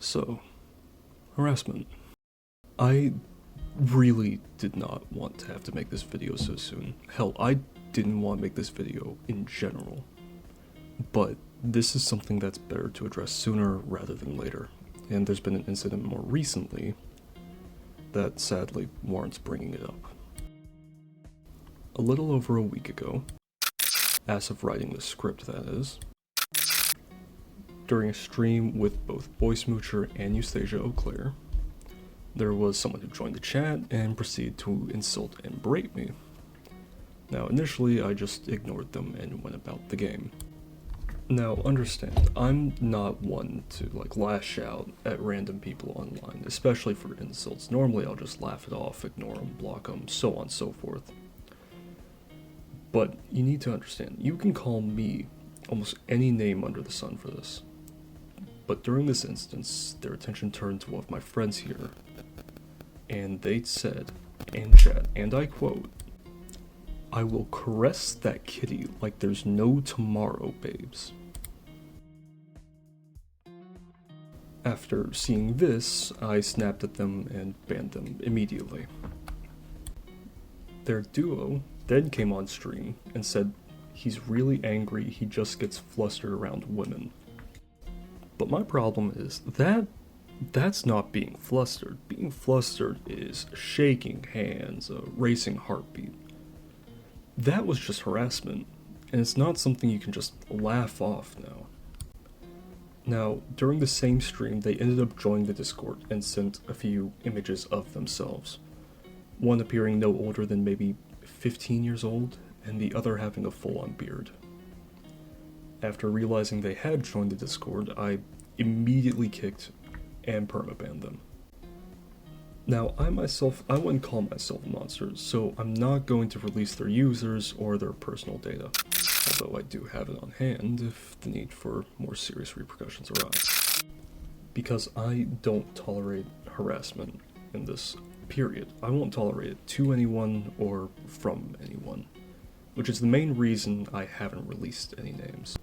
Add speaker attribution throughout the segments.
Speaker 1: So, harassment. I really did not want to have to make this video so soon. Hell, I didn't want to make this video in general. But this is something that's better to address sooner rather than later. And there's been an incident more recently that sadly warrants bringing it up. A little over a week ago, as of writing the script that is, during a stream with both Boy Smoocher and Eustasia O'Clair, there was someone who joined the chat and proceeded to insult and berate me. Now initially I just ignored them and went about the game. Now understand, I'm not one to lash out at random people online, especially for insults. Normally I'll just laugh it off, ignore them, block them, so on and so forth. But you need to understand, you can call me almost any name under the sun for this. But during this instance, their attention turned to one of my friends here, and they said, in chat, and I quote, "I will caress that kitty like there's no tomorrow, babes." After seeing this, I snapped at them and banned them immediately. Their duo then came on stream and said he's really angry, he just gets flustered around women. But my problem is that's not being flustered. Being flustered is shaking hands, a racing heartbeat. That was just harassment, and it's not something you can just laugh off now. Now, during the same stream, they ended up joining the Discord and sent a few images of themselves. One appearing no older than maybe 15 years old, and the other having a full-on beard. After realizing they had joined the Discord, I immediately kicked and permabanned them. Now, I wouldn't call myself a monster, so I'm not going to release their users or their personal data, although I do have it on hand if the need for more serious repercussions arise. Because I don't tolerate harassment in this period. I won't tolerate it to anyone or from anyone, which is the main reason I haven't released any names.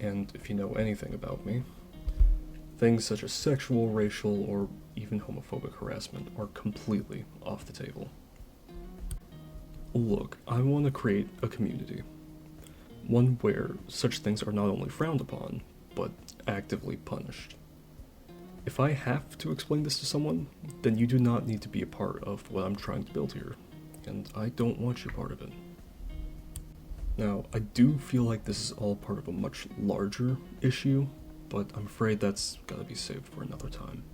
Speaker 1: And if you know anything about me, things such as sexual, racial, or even homophobic harassment are completely off the table. Look, I want to create a community. One where such things are not only frowned upon, but actively punished. If I have to explain this to someone, then you do not need to be a part of what I'm trying to build here, and I don't want you part of it. Now, I do feel like this is all part of a much larger issue, but I'm afraid that's gotta be saved for another time.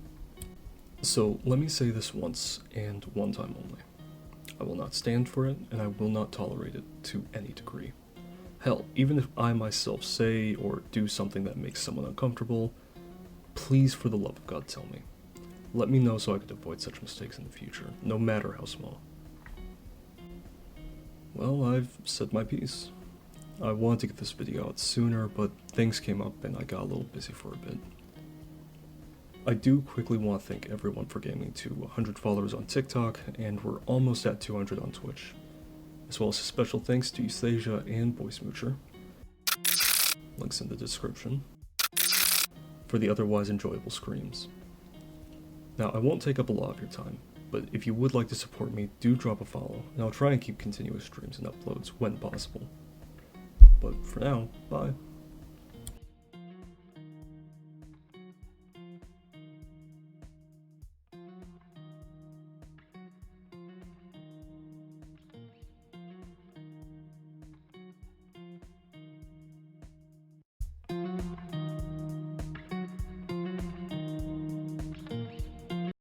Speaker 1: So let me say this once, and one time only. I will not stand for it, and I will not tolerate it to any degree. Hell, even if I myself say or do something that makes someone uncomfortable, please for the love of God tell me. Let me know so I could avoid such mistakes in the future, no matter how small. Well, I've said my piece. I wanted to get this video out sooner, but things came up and I got a little busy for a bit. I do quickly want to thank everyone for getting me to 100 followers on TikTok, and we're almost at 200 on Twitch. As well as a special thanks to Eustasia and Boy Smoocher, links in the description, for the otherwise enjoyable screams. Now, I won't take up a lot of your time, but if you would like to support me, do drop a follow, and I'll try and keep continuous streams and uploads when possible. But for now, bye.